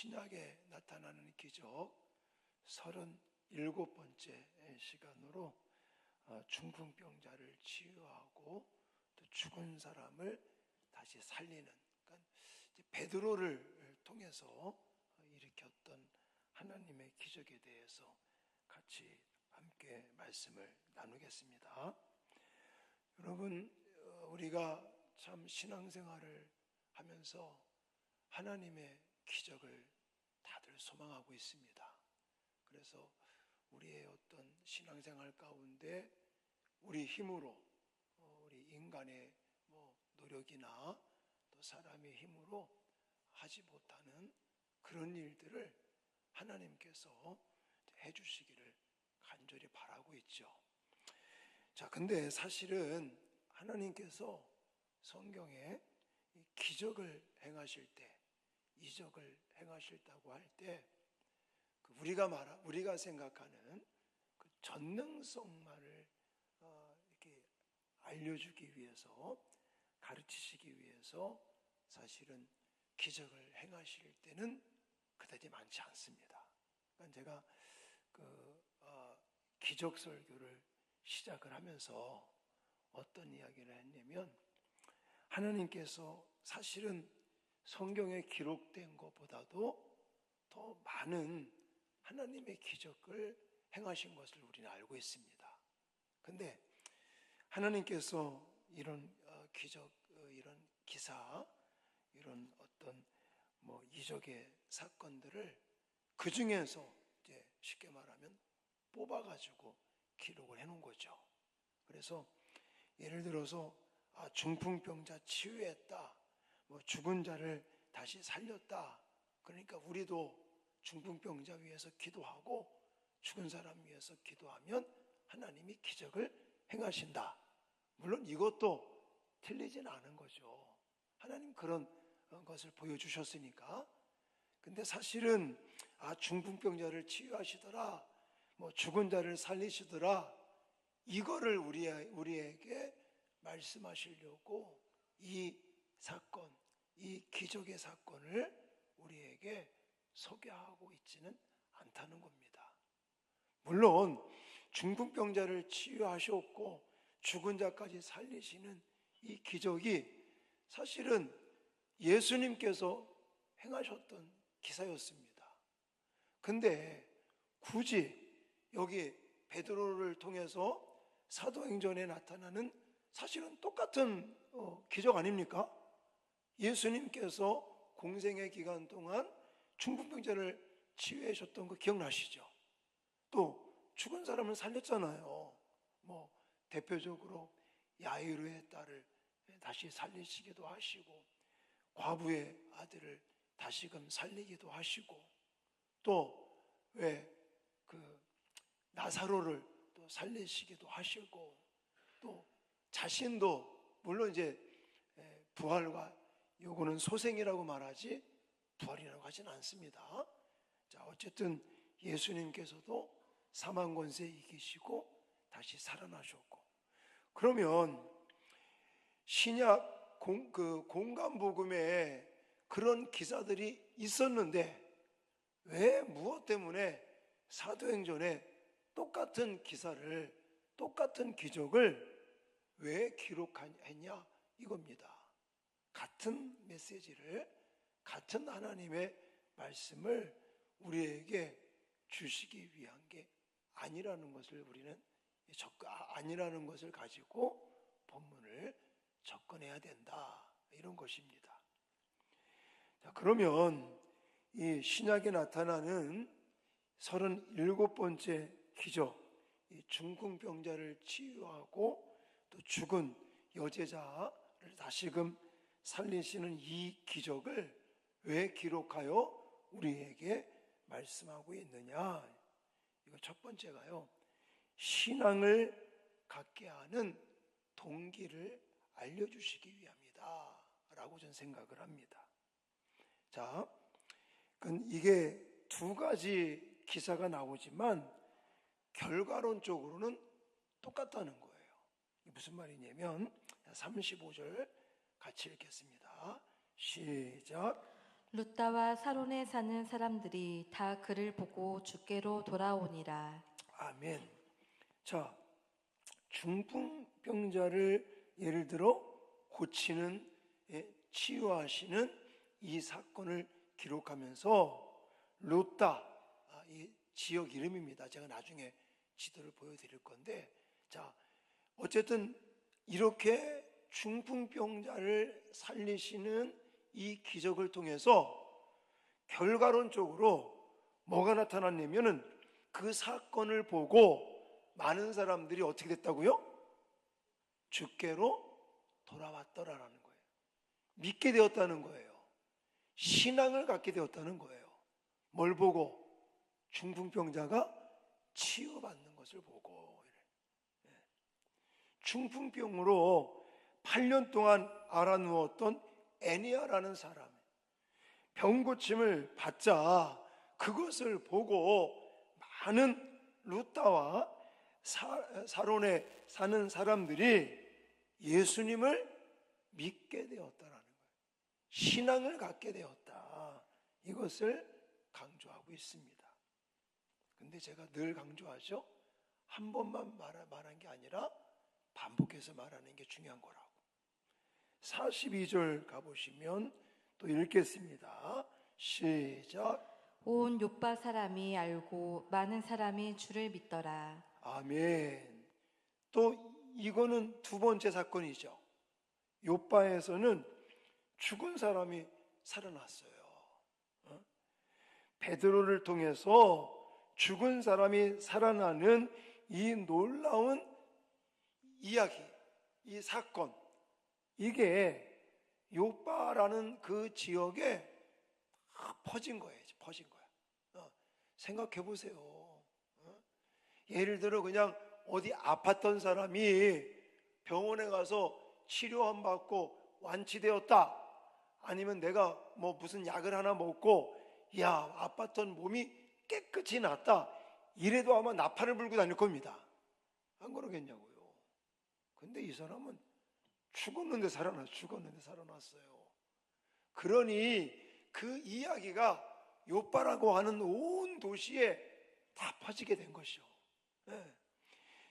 신약에 나타나는 기적 37번째 시간으로 중풍병자를 치유하고 또 죽은 사람을 다시 살리는, 그러니까 베드로를 통해서 일으켰던 하나님의 기적에 대해서 같이 함께 말씀을 나누겠습니다. 여러분, 우리가 참 신앙생활을 하면서 하나님의 기적을 다들 소망하고 있습니다. 그래서 우리의 어떤 신앙생활 가운데 우리 힘으로, 우리 인간의 노력이나 또 사람의 힘으로 하지 못하는 그런 일들을 하나님께서 해주시기를 간절히 바라고 있죠. 자, 근데 사실은 하나님께서 성경에 이 기적을 행하실 때, 이적을 행하실다고 할 때 우리가 생각하는 그 전능성만을 이렇게 알려주기 위해서, 가르치시기 위해서 사실은 기적을 행하실 때는 그다지 많지 않습니다. 그러니까 제가 기적 설교를 시작을 하면서 어떤 이야기를 했냐면, 하나님께서 사실은 성경에 기록된 것보다도 더 많은 하나님의 기적을 행하신 것을 우리는 알고 있습니다. 근데 하나님께서 이런 기적, 이런 기사, 이런 어떤 이적의 사건들을 그 중에서 이제 쉽게 말하면 뽑아가지고 기록을 해놓은 거죠. 그래서 예를 들어서 중풍병자 치유했다, 죽은 자를 다시 살렸다. 그러니까 우리도 중풍병자 위해서 기도하고 죽은 사람 위해서 기도하면 하나님이 기적을 행하신다. 물론 이것도 틀리진 않은 거죠. 하나님 그런 것을 보여주셨으니까. 근데 사실은 중풍병자를 치유하시더라, 죽은 자를 살리시더라, 이거를 우리에게 말씀하시려고 이 사건, 이 기적의 사건을 우리에게 소개하고 있지는 않다는 겁니다. 물론 중풍병자를 치유하셨고 죽은 자까지 살리시는 이 기적이 사실은 예수님께서 행하셨던 기사였습니다. 근데 굳이 여기 베드로를 통해서 사도행전에 나타나는 사실은 똑같은 기적 아닙니까? 예수님께서 공생의 기간 동안 중풍병자를 치유하셨던 거 기억나시죠? 또 죽은 사람을 살렸잖아요. 대표적으로 야이로의 딸을 다시 살리시기도 하시고, 과부의 아들을 다시금 살리기도 하시고, 또 왜 나사로를 또 살리시기도 하시고, 또 자신도 물론 이제 부활과 요거는 소생이라고 말하지 부활이라고 하진 않습니다. 자, 어쨌든 예수님께서도 사망 권세 이기시고 다시 살아나셨고, 그러면 신약 공간복음에 그런 기사들이 있었는데 왜 무엇 때문에 사도행전에 똑같은 기사를, 똑같은 기적을 왜 기록했냐 이겁니다. 같은 메시지를, 같은 하나님의 말씀을 우리에게 주시기 위한 게 아니라는 것을 우리는 아니라는 것을 가지고 본문을 접근해야 된다, 이런 것입니다. 자, 그러면 이 신약에 나타나는 37번째 기적, 이 중풍병자를 치유하고 또 죽은 여제자를 다시금 살리시는 이 기적을 왜 기록하여 우리에게 말씀하고 있느냐? 이거 첫 번째가요, 신앙을 갖게 하는 동기를 알려주시기 위함이다 라고 저는 생각을 합니다. 자, 이게 두 가지 기사가 나오지만 결과론적으로는 똑같다는 거예요. 이게 무슨 말이냐면 35절 같이 읽겠습니다. 시작. 룻다와 사론에 사는 사람들이 다 그를 보고 주께로 돌아오니라. 아멘. 자, 중풍병자를 예를 들어 고치는, 치유하시는 이 사건을 기록하면서 룻다, 이 지역 이름입니다. 제가 나중에 지도를 보여드릴 건데, 자, 어쨌든 이렇게 중풍병자를 살리시는 이 기적을 통해서 결과론적으로 뭐가 나타났냐면은 그 사건을 보고 많은 사람들이 어떻게 됐다고요? 주께로 돌아왔더라라는 거예요. 믿게 되었다는 거예요. 신앙을 갖게 되었다는 거예요. 뭘 보고? 중풍병자가 치유받는 것을 보고. 중풍병으로 8년 동안 앓아누웠던 애니아라는 사람, 병고침을 받자 그것을 보고 많은 룻다와 사론에 사는 사람들이 예수님을 믿게 되었다라는 거예요. 신앙을 갖게 되었다. 이것을 강조하고 있습니다. 근데 제가 늘 강조하죠. 한 번만 말한 게 아니라 반복해서 말하는 게 중요한 거라고. 42절 가보시면 또 읽겠습니다. 시작. 온 요파 사람이 알고 많은 사람이 주를 믿더라. 아멘. 또 이거는 두 번째 사건이죠. 요파에서는 죽은 사람이 살아났어요. 베드로를 통해서 죽은 사람이 살아나는 이 놀라운 이야기, 이 사건, 이게 요파라는 그 지역에 퍼진 거예요. 퍼진 거야. 생각해 보세요. 예를 들어 그냥 어디 아팠던 사람이 병원에 가서 치료 받고 완치되었다. 아니면 내가 뭐 무슨 약을 하나 먹고 야, 아팠던 몸이 깨끗이 낫다. 이래도 아마 나팔을 불고 다닐 겁니다. 안 그러겠냐고요. 근데 이 사람은 죽었는데 살아났어요. 그러니 그 이야기가 요파라고 하는 온 도시에 다 퍼지게 된 것이요. 네.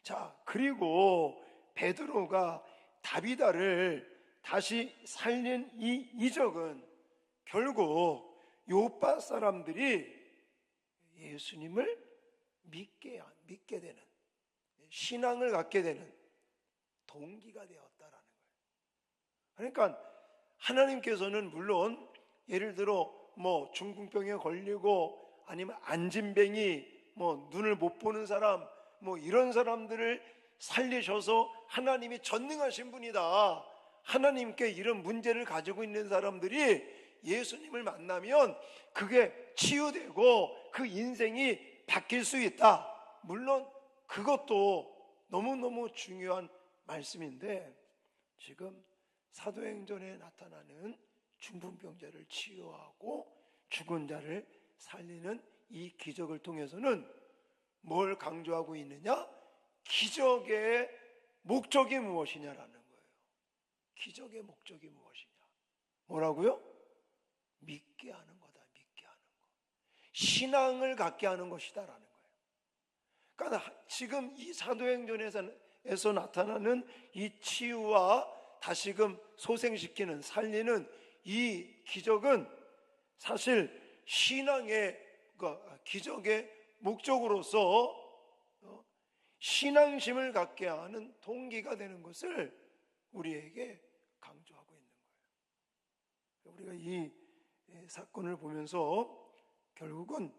자, 그리고 베드로가 다비다를 다시 살린 이 이적은 결국 요파 사람들이 예수님을 믿게 되는, 신앙을 갖게 되는 동기가 되었다라는 거예요. 그러니까 하나님께서는 물론 예를 들어 뭐 중풍병에 걸리고 아니면 안진뱅이, 뭐 눈을 못 보는 사람, 뭐 이런 사람들을 살리셔서 하나님이 전능하신 분이다. 하나님께 이런 문제를 가지고 있는 사람들이 예수님을 만나면 그게 치유되고 그 인생이 바뀔 수 있다. 물론 그것도 너무너무 중요한 말씀인데, 지금 사도행전에 나타나는 중풍병자를 치유하고 죽은 자를 살리는 이 기적을 통해서는 뭘 강조하고 있느냐? 기적의 목적이 무엇이냐라는 거예요. 기적의 목적이 무엇이냐? 뭐라고요? 믿게 하는 거다. 믿게 하는 거. 신앙을 갖게 하는 것이다라는 거예요. 그러니까 지금 이 사도행전에서 나타나는 이 치유와 다시금 소생시키는, 살리는 이 기적은 사실 신앙의 기적의 목적으로서 신앙심을 갖게 하는 동기가 되는 것을 우리에게 강조하고 있는 거예요. 우리가 이 사건을 보면서 결국은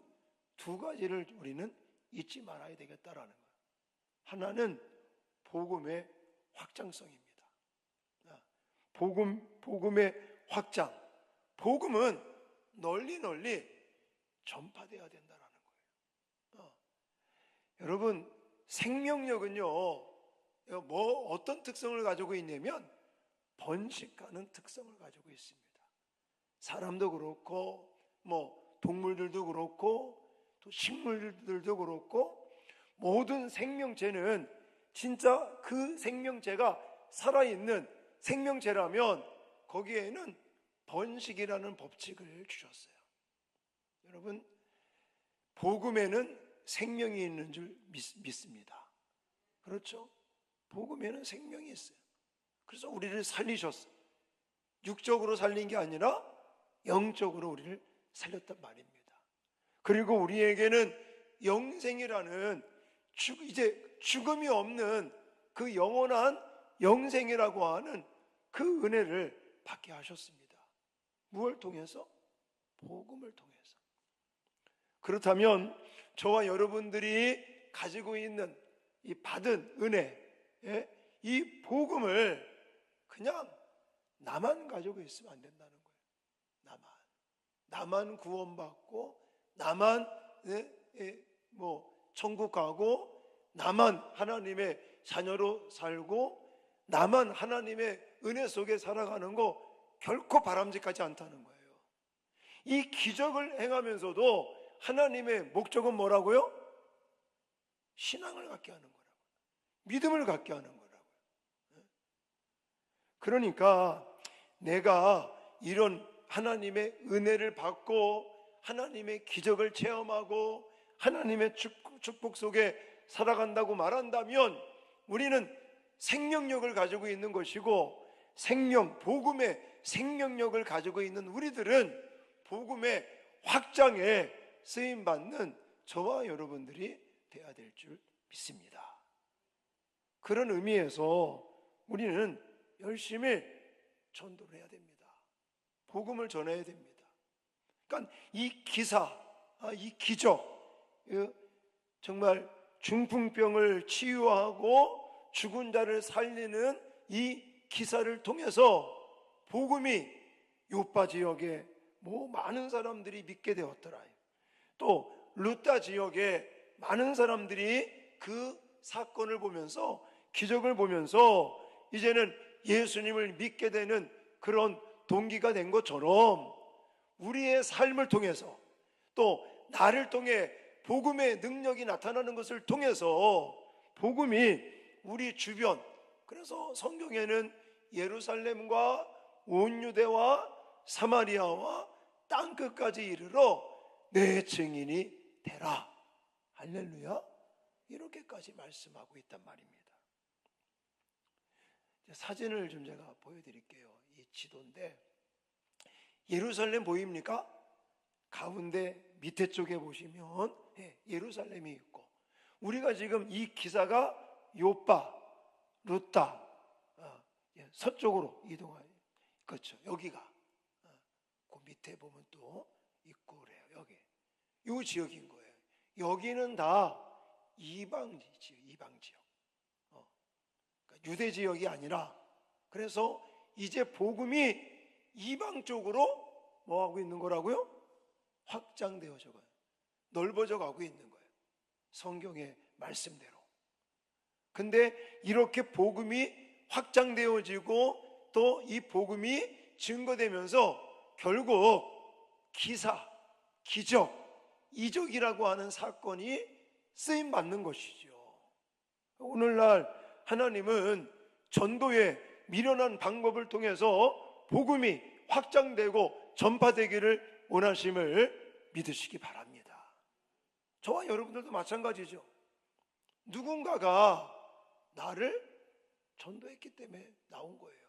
두 가지를 우리는 잊지 말아야 되겠다라는 거예요. 하나는 복음의 확장성입니다. 복음의 확장. 복음은 널리 전파되어야 된다라는 거예요. 여러분, 생명력은요, 뭐 어떤 특성을 가지고 있냐면 번식하는 특성을 가지고 있습니다. 사람도 그렇고 뭐 동물들도 그렇고 또 식물들도 그렇고 모든 생명체는 진짜 그 생명체가 살아있는 생명체라면 거기에는 번식이라는 법칙을 주셨어요. 여러분, 복음에는 생명이 있는 줄 믿습니다. 그렇죠? 복음에는 생명이 있어요. 그래서 우리를 살리셨어요. 육적으로 살린 게 아니라 영적으로 우리를 살렸단 말입니다. 그리고 우리에게는 영생이라는 이제 죽음이 없는 그 영원한 영생이라고 하는 그 은혜를 받게 하셨습니다. 무엇을 통해서? 복음을 통해서. 그렇다면 저와 여러분들이 가지고 있는 이 받은 은혜, 이 복음을 그냥 나만 가지고 있으면 안 된다는 거예요. 나만 구원받고 나만 천국 가고 나만 하나님의 자녀로 살고 나만 하나님의 은혜 속에 살아가는 거 결코 바람직하지 않다는 거예요. 이 기적을 행하면서도 하나님의 목적은 뭐라고요? 신앙을 갖게 하는 거라고요. 믿음을 갖게 하는 거라고요. 그러니까 내가 이런 하나님의 은혜를 받고 하나님의 기적을 체험하고 하나님의 축복 속에 살아간다고 말한다면 우리는 생명력을 가지고 있는 것이고 복음의 생명력을 가지고 있는 우리들은 복음의 확장에 쓰임받는 저와 여러분들이 되어야 될 줄 믿습니다. 그런 의미에서 우리는 열심히 전도를 해야 됩니다. 복음을 전해야 됩니다. 그러니까 이 기사, 이 기적, 정말 중풍병을 치유하고 죽은 자를 살리는 이 기사를 통해서 복음이 요파 지역에 많은 사람들이 믿게 되었더라. 또 루따 지역에 많은 사람들이 그 사건을 보면서 기적을 보면서 이제는 예수님을 믿게 되는 그런 동기가 된 것처럼 우리의 삶을 통해서 또 나를 통해 복음의 능력이 나타나는 것을 통해서 복음이 우리 주변, 그래서 성경에는 예루살렘과 온 유대와 사마리아와 땅끝까지 이르러 내 증인이 되라. 할렐루야. 이렇게까지 말씀하고 있단 말입니다. 사진을 좀 제가 보여드릴게요. 이 지도인데 예루살렘 보입니까? 가운데 밑에 쪽에 보시면 예루살렘이 있고 우리가 지금 이 기사가 요빠, 루따 서쪽으로 이동하요. 그렇죠. 여기가 그 밑에 보면 또 있고 그래요. 여기 이 지역인 거예요. 여기는 다 이방 지역. 그러니까 유대 지역이 아니라 그래서 이제 복음이 이방 쪽으로 뭐 하고 있는 거라고요? 확장되어져 가요. 넓어져 가고 있는 거예요. 성경의 말씀대로. 근데 이렇게 복음이 확장되어지고 또 이 복음이 증거되면서 결국 기사, 기적, 이적이라고 하는 사건이 쓰임 받는 것이죠. 오늘날 하나님은 전도의 미련한 방법을 통해서 복음이 확장되고 전파되기를 원하심을 믿으시기 바랍니다. 저와 여러분들도 마찬가지죠. 누군가가 나를 전도했기 때문에 나온 거예요.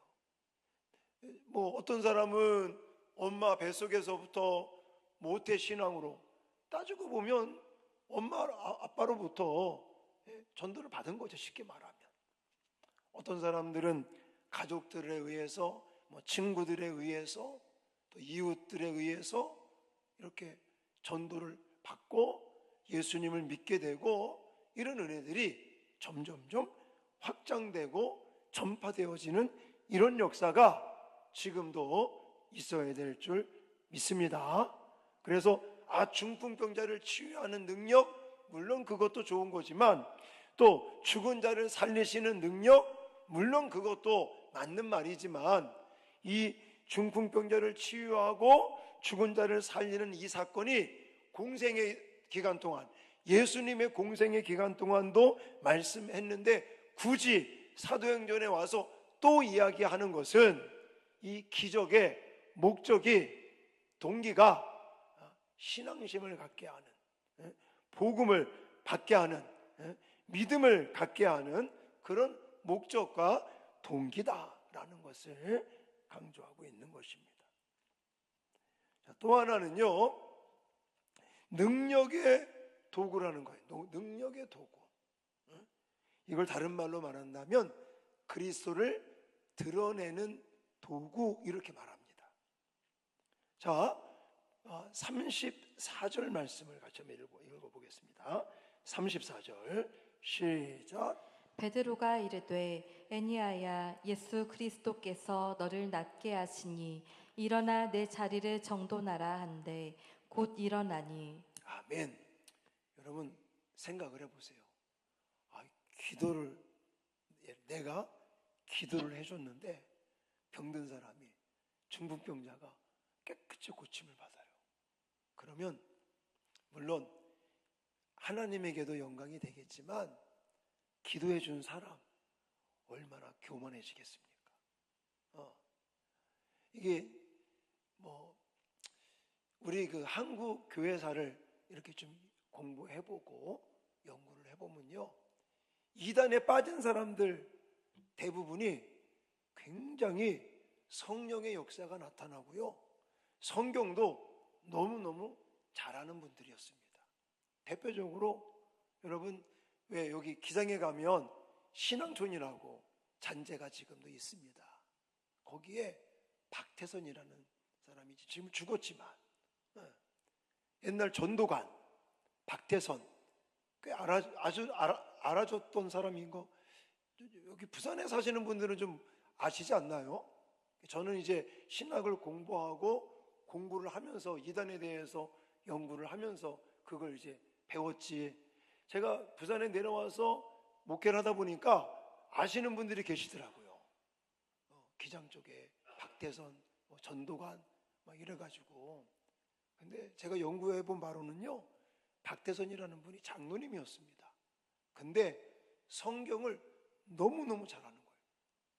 어떤 사람은 엄마 뱃속에서부터 모태 신앙으로 따지고 보면 엄마 아빠로부터 전도를 받은 거죠. 쉽게 말하면 어떤 사람들은 가족들에 의해서 친구들에 의해서 또 이웃들에 의해서 이렇게 전도를 받고 예수님을 믿게 되고 이런 은혜들이 점점점 확장되고 전파되어지는 이런 역사가 지금도 있어야 될 줄 믿습니다. 그래서 중풍병자를 치유하는 능력, 물론 그것도 좋은 거지만 또 죽은 자를 살리시는 능력, 물론 그것도 맞는 말이지만 이 중풍병자를 치유하고 죽은 자를 살리는 이 사건이 공생의 기간 동안, 예수님의 공생의 기간 동안도 말씀했는데 굳이 사도행전에 와서 또 이야기하는 것은 이 기적의 목적이, 동기가 신앙심을 갖게 하는, 복음을 받게 하는, 믿음을 갖게 하는 그런 목적과 동기다라는 것을 강조하고 있는 것입니다. 또 하나는요, 능력의 도구라는 거예요. 능력의 도구. 이걸 다른 말로 말한다면 그리스도를 드러내는 도구, 이렇게 말합니다. 자, 34절 말씀을 같이 읽어보겠습니다. 34절 시작. 베드로가 이르되 에니야야, 예수 그리스도께서 너를 낫게 하시니 일어나 내 자리를 정돈하라 한데 곧 일어나니. 아멘. 여러분 생각을 해보세요. 기도를, 내가 기도를 해줬는데 병든 사람이, 중풍병자가 깨끗이 고침을 받아요. 그러면 물론 하나님에게도 영광이 되겠지만 기도해 준 사람 얼마나 교만해지겠습니까? 이게 우리 그 한국 교회사를 이렇게 좀 공부해보고 연구를 해보면요, 이단에 빠진 사람들 대부분이 굉장히 성령의 역사가 나타나고요, 성경도 너무너무 잘하는 분들이었습니다. 대표적으로 여러분, 왜 여기 기장에 가면 신앙촌이라고 잔재가 지금도 있습니다. 거기에 박태선이라는 사람이 지금 죽었지만 옛날 전도관 박태선, 꽤 아주 알아줬던 사람인 거 여기 부산에 사시는 분들은 좀 아시지 않나요? 저는 이제 신학을 공부를 하면서 이단에 대해서 연구를 하면서 그걸 이제 배웠지. 제가 부산에 내려와서 목회를 하다 보니까 아시는 분들이 계시더라고요. 기장 쪽에 박태선, 전도관 막 이래가지고. 근데 제가 연구해 본 바로는요, 박태선이라는 분이 장로님이었습니다. 근데 성경을 너무너무 잘하는 거예요.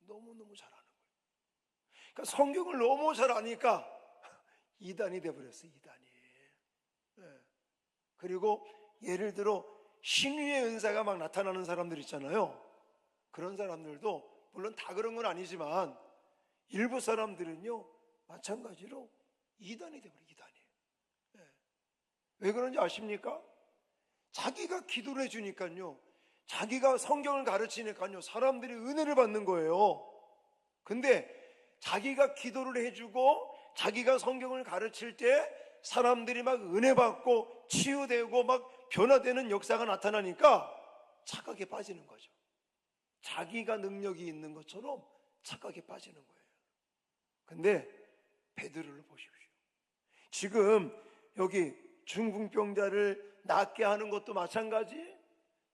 너무너무 잘하는 거예요. 그러니까 성경을 너무 잘 아니까 이단이 돼버렸어요. 이단이. 그리고 예를 들어 신유의 은사가 막 나타나는 사람들 있잖아요. 그런 사람들도 물론 다 그런 건 아니지만 일부 사람들은요, 마찬가지로 이단이 돼버려요. 이단이. 왜 그런지 아십니까? 자기가 기도를 해주니까요, 자기가 성경을 가르치니까요, 사람들이 은혜를 받는 거예요. 근데 자기가 기도를 해주고 자기가 성경을 가르칠 때 사람들이 막 은혜 받고 치유되고 막 변화되는 역사가 나타나니까 착각에 빠지는 거죠. 자기가 능력이 있는 것처럼 착각에 빠지는 거예요. 근데 베드로를 보십시오. 지금 여기 중풍병자를 낫게 하는 것도 마찬가지,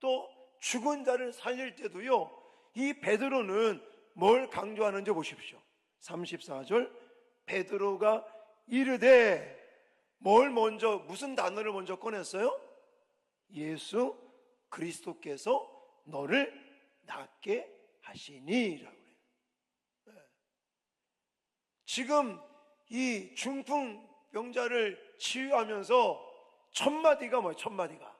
또 죽은 자를 살릴 때도요, 이 베드로는 뭘 강조하는지 보십시오. 34절, 베드로가 이르되, 무슨 단어를 먼저 꺼냈어요? 예수 그리스도께서 너를 낫게 하시니라고 그래요. 지금 이 중풍병자를 치유하면서 첫 마디가 뭐예요? 첫 마디가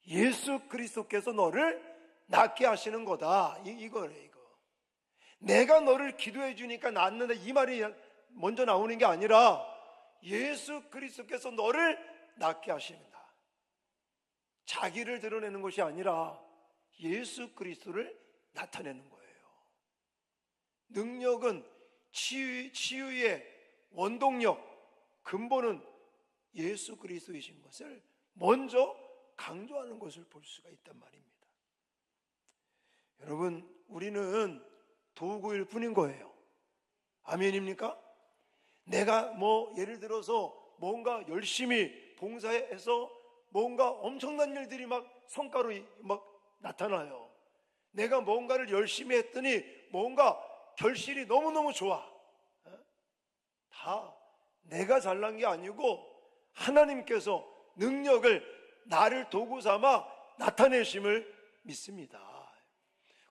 예수 그리스도께서 너를 낫게 하시는 거다. 이거래요. 이거. 내가 너를 기도해 주니까 낫는다, 이 말이 먼저 나오는 게 아니라 예수 그리스도께서 너를 낫게 하십니다. 자기를 드러내는 것이 아니라 예수 그리스도를 나타내는 거예요. 능력은 치유의 원동력, 근본은 예수 그리스도이신 것을 먼저 강조하는 것을 볼 수가 있단 말입니다. 여러분, 우리는 도구일 뿐인 거예요. 아멘입니까? 내가 예를 들어서 뭔가 열심히 봉사해서 뭔가 엄청난 일들이 막 성과로 막 나타나요. 내가 뭔가를 열심히 했더니 뭔가 결실이 너무너무 좋아. 다 내가 잘난 게 아니고 하나님께서 능력을 나를 도구 삼아 나타내심을 믿습니다.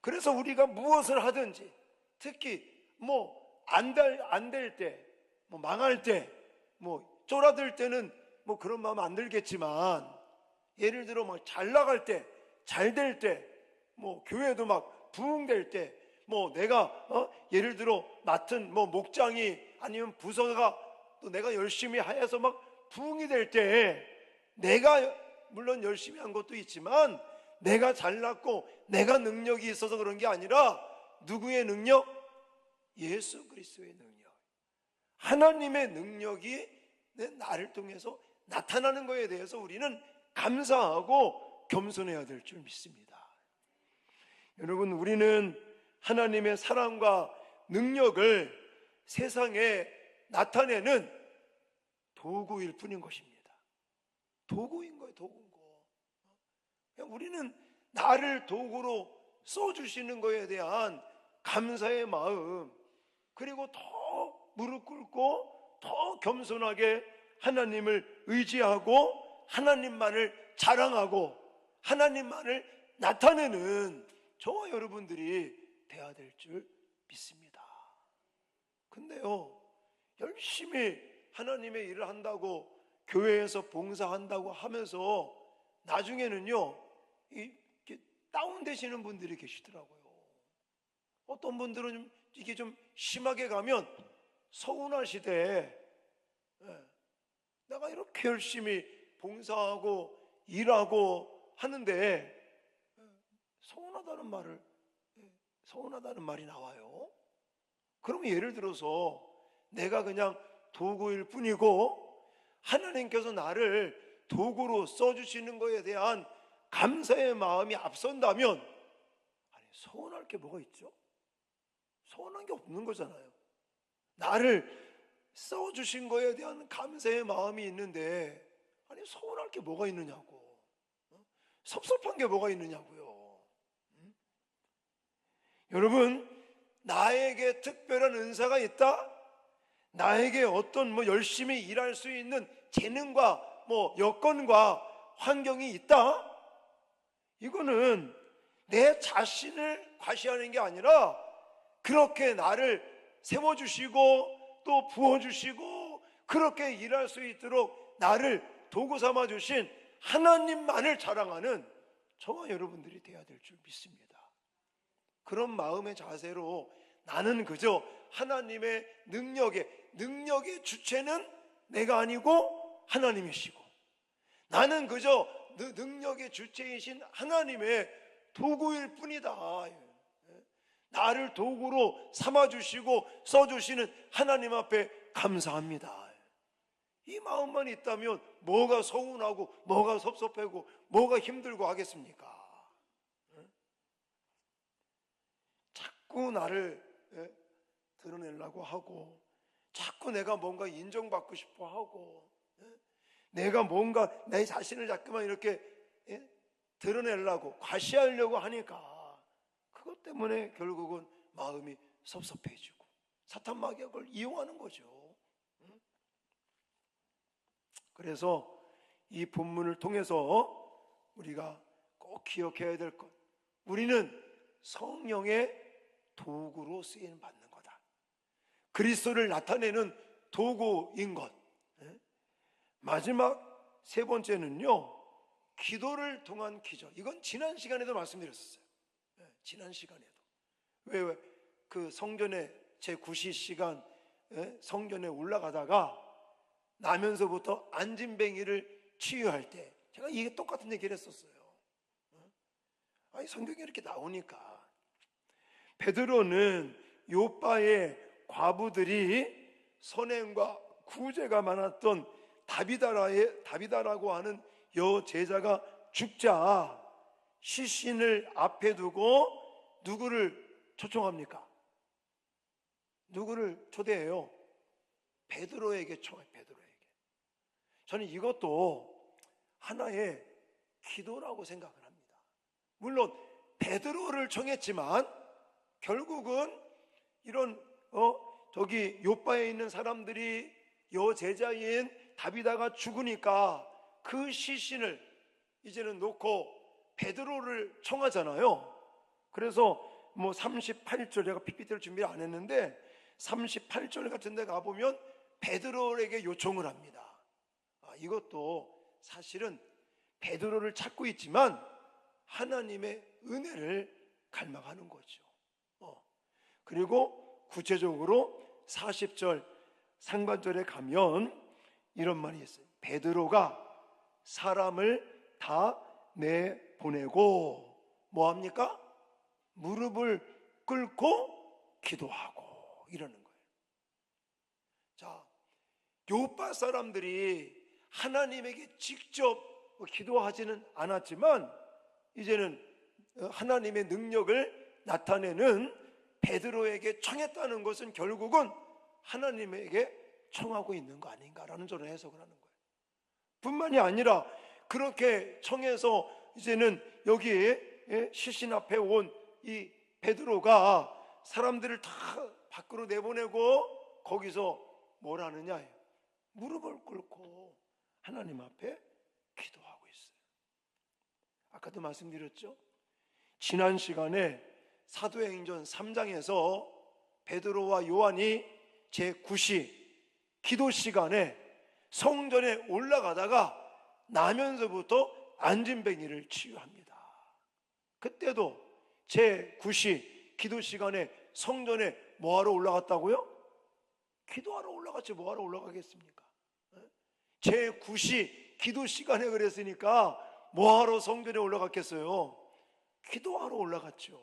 그래서 우리가 무엇을 하든지, 특히 안 될 때, 뭐 망할 때, 뭐 쫄아들 때는 뭐 그런 마음 안 들겠지만, 예를 들어 막 잘 나갈 때, 잘 될 때, 뭐 교회도 막 부흥될 때, 뭐 내가 예를 들어 맡은 뭐 목장이 아니면 부서가 또 내가 열심히 하여서 막 부흥이 될 때, 내가 물론 열심히 한 것도 있지만 내가 잘났고 내가 능력이 있어서 그런 게 아니라 누구의 능력? 예수 그리스도의 능력, 하나님의 능력이 나를 통해서 나타나는 것에 대해서 우리는 감사하고 겸손해야 될 줄 믿습니다. 여러분, 우리는 하나님의 사랑과 능력을 세상에 나타내는 도구일 뿐인 것입니다. 도구인 거예요, 도구인 거. 그냥 우리는 나를 도구로 써주시는 것에 대한 감사의 마음, 그리고 더 무릎 꿇고 더 겸손하게 하나님을 의지하고 하나님만을 자랑하고 하나님만을 나타내는 저와 여러분들이 돼야 될 줄 믿습니다. 근데요, 열심히 하나님의 일을 한다고 교회에서 봉사한다고 하면서 나중에는요 이렇게 다운되시는 분들이 계시더라고요. 어떤 분들은 이게 좀 심하게 가면 서운하시대. 내가 이렇게 열심히 봉사하고 일하고 하는데 서운하다는 말이 나와요. 그러면 예를 들어서 내가 그냥 도구일 뿐이고 하나님께서 나를 도구로 써주시는 것에 대한 감사의 마음이 앞선다면, 아니 서운할 게 뭐가 있죠? 서운한 게 없는 거잖아요. 나를 써주신 것에 대한 감사의 마음이 있는데, 아니 서운할 게 뭐가 있느냐고, 섭섭한 게 뭐가 있느냐고요. 여러분, 나에게 특별한 은사가 있다? 나에게 어떤 뭐 열심히 일할 수 있는 재능과 뭐 여건과 환경이 있다? 이거는 내 자신을 과시하는 게 아니라 그렇게 나를 세워주시고 또 부어주시고 그렇게 일할 수 있도록 나를 도구 삼아 주신 하나님만을 자랑하는 저와 여러분들이 돼야 될 줄 믿습니다. 그런 마음의 자세로 나는 그저 하나님의 능력의 주체는 내가 아니고 하나님이시고, 나는 그저 능력의 주체이신 하나님의 도구일 뿐이다. 나를 도구로 삼아주시고 써주시는 하나님 앞에 감사합니다. 이 마음만 있다면 뭐가 서운하고 뭐가 섭섭하고 뭐가 힘들고 하겠습니까? 자꾸 나를 드러내려고 하고, 자꾸 내가 뭔가 인정받고 싶어 하고, 내가 뭔가 내 자신을 자꾸만 이렇게 드러내려고 과시하려고 하니까 그것 때문에 결국은 마음이 섭섭해지고 사탄 마귀가 그걸 이용하는 거죠. 그래서 이 본문을 통해서 우리가 꼭 기억해야 될 것, 우리는 성령의 도구로 쓰임 받는 거다. 그리스도를 나타내는 도구인 것. 마지막 세 번째는요, 기도를 통한 기적. 이건 지난 시간에도 말씀드렸었어요. 지난 시간에도 왜 그 성전에 제 구시 시간 성전에 올라가다가 나면서부터 안진뱅이를 치유할 때 제가 이게 똑같은 얘기를 했었어요. 아니 성경에 이렇게 나오니까 베드로는 요빠의 과부들이 선행과 구제가 많았던 다비다라고 하는 여제자가 죽자 시신을 앞에 두고 누구를 초청합니까? 누구를 초대해요? 베드로에게 초청해요. 베드로에게. 저는 이것도 하나의 기도라고 생각을 합니다. 물론 베드로를 청했지만 결국은 이런 저기 요빠에 있는 사람들이 여제자인 다비다가 죽으니까 그 시신을 이제는 놓고 베드로를 청하잖아요. 그래서 뭐 38절, 제가 PPT를 준비 안 했는데 38절 같은 데 가보면 베드로에게 요청을 합니다. 이것도 사실은 베드로를 찾고 있지만 하나님의 은혜를 갈망하는 거죠. 그리고 구체적으로 40절 상반절에 가면 이런 말이 있어요. 베드로가 사람을 다 내보내고 뭐합니까? 무릎을 꿇고 기도하고 이러는 거예요. 자, 요파 사람들이 하나님에게 직접 기도하지는 않았지만 이제는 하나님의 능력을 나타내는 베드로에게 청했다는 것은 결국은 하나님에게 청하고 있는 거 아닌가라는 저는 해석을 하는 거예요. 뿐만이 아니라 그렇게 청해서 이제는 여기에 시신 앞에 온 이 베드로가 사람들을 다 밖으로 내보내고 거기서 뭘 하느냐, 무릎을 꿇고 하나님 앞에 기도하고 있어요. 아까도 말씀드렸죠. 지난 시간에 사도행전 3장에서 베드로와 요한이 제9시 기도 시간에 성전에 올라가다가 나면서부터 안진뱅이를 치유합니다. 그때도 제9시 기도 시간에 성전에 뭐하러 올라갔다고요? 기도하러 올라갔지 뭐하러 올라가겠습니까? 제9시 기도 시간에 그랬으니까 뭐하러 성전에 올라갔겠어요? 기도하러 올라갔죠.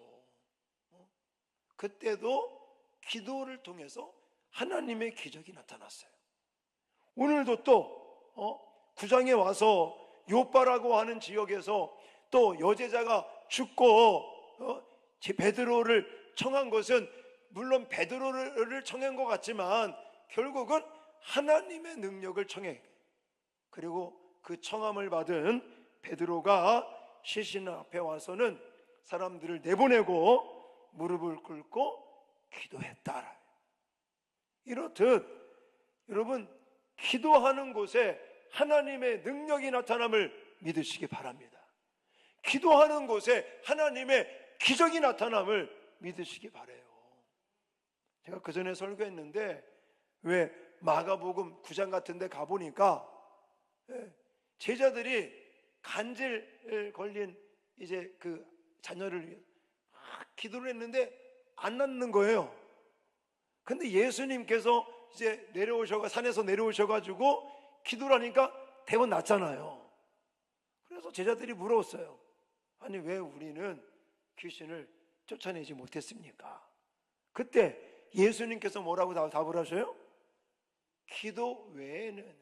그때도 기도를 통해서 하나님의 기적이 나타났어요. 오늘도 또 9장에 와서 요빠라고 하는 지역에서 또 여제자가 죽고 베드로를 청한 것은 물론 베드로를 청한 것 같지만 결국은 하나님의 능력을 청해. 그리고 그 청함을 받은 베드로가 시신 앞에 와서는 사람들을 내보내고 무릎을 꿇고 기도했다. 이렇듯 여러분 기도하는 곳에 하나님의 능력이 나타남을 믿으시기 바랍니다. 기도하는 곳에 하나님의 기적이 나타남을 믿으시기 바라요. 제가 그 전에 설교했는데 왜 마가복음 9장 같은 데 가보니까 제자들이 간질 걸린 이제 그 자녀를 위해 기도를 했는데 안 낫는 거예요. 근데 예수님께서 이제 산에서 내려오셔가지고 기도를 하니까 대부분 낫잖아요. 그래서 제자들이 물었어요. 아니 왜 우리는 귀신을 쫓아내지 못했습니까? 그때 예수님께서 뭐라고 답을 하셔요? 기도 외에는,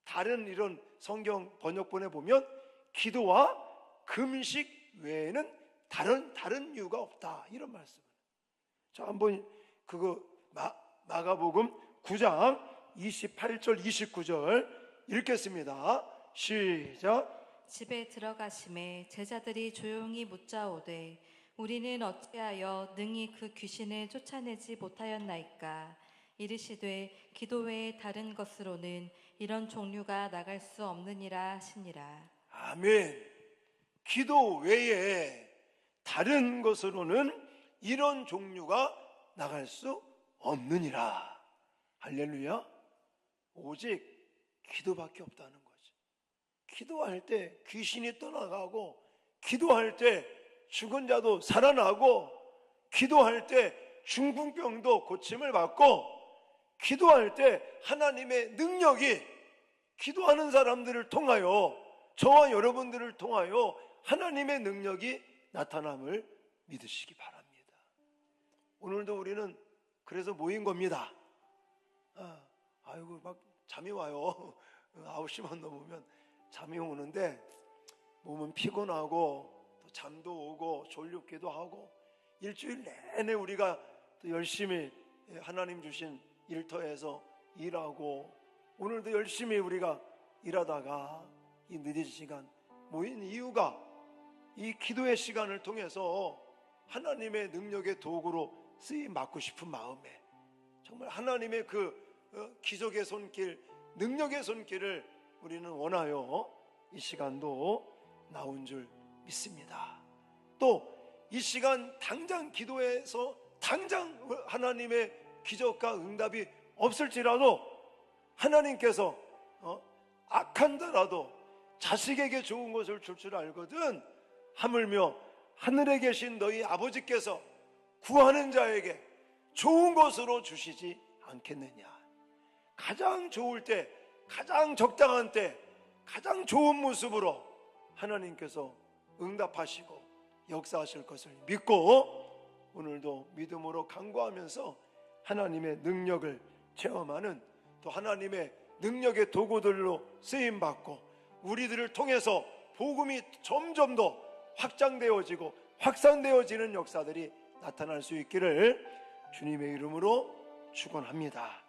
다른 이런 성경 번역본에 보면 기도와 금식 외에는 다른 이유가 없다, 이런 말씀을. 자, 한번 그거 마가복음 9장 28절 29절 읽겠습니다. 시작. 집에 들어가심에 제자들이 조용히 묻자오되 우리는 어찌하여 능히 그 귀신을 쫓아내지 못하였나이까? 이르시되 기도 외에 다른 것으로는 이런 종류가 나갈 수 없느니라 하시니라. 아멘. 기도 외에 다른 것으로는 이런 종류가 나갈 수 없느니라. 할렐루야. 오직 기도밖에 없다는 거죠. 기도할 때 귀신이 떠나가고, 기도할 때 죽은 자도 살아나고, 기도할 때 중풍병도 고침을 받고, 기도할 때 하나님의 능력이 기도하는 사람들을 통하여, 저와 여러분들을 통하여 하나님의 능력이 나타남을 믿으시기 바랍니다. 오늘도 우리는 그래서 모인 겁니다. 아이고 막 잠이 와요. 9시만 넘으면 잠이 오는데 몸은 피곤하고 또 잠도 오고 졸립기도 하고, 일주일 내내 우리가 또 열심히 하나님 주신 일터에서 일하고, 오늘도 열심히 우리가 일하다가 이 늦은 시간 모인 이유가 이 기도의 시간을 통해서 하나님의 능력의 도구로 쓰임 받고 싶은 마음에, 정말 하나님의 그 기적의 손길, 능력의 손길을 우리는 원하여 이 시간도 나온 줄 믿습니다. 또 이 시간 당장 기도해서 당장 하나님의 기적과 응답이 없을지라도 하나님께서 악한다라도 자식에게 좋은 것을 줄 줄 알거든 하물며 하늘에 계신 너희 아버지께서 구하는 자에게 좋은 것으로 주시지 않겠느냐. 가장 좋을 때, 가장 적당한 때, 가장 좋은 모습으로 하나님께서 응답하시고 역사하실 것을 믿고 오늘도 믿음으로 간구하면서 하나님의 능력을 체험하는, 또 하나님의 능력의 도구들로 쓰임받고 우리들을 통해서 복음이 점점 더 확장되어지고 확산되어지는 역사들이 나타날 수 있기를 주님의 이름으로 축원합니다.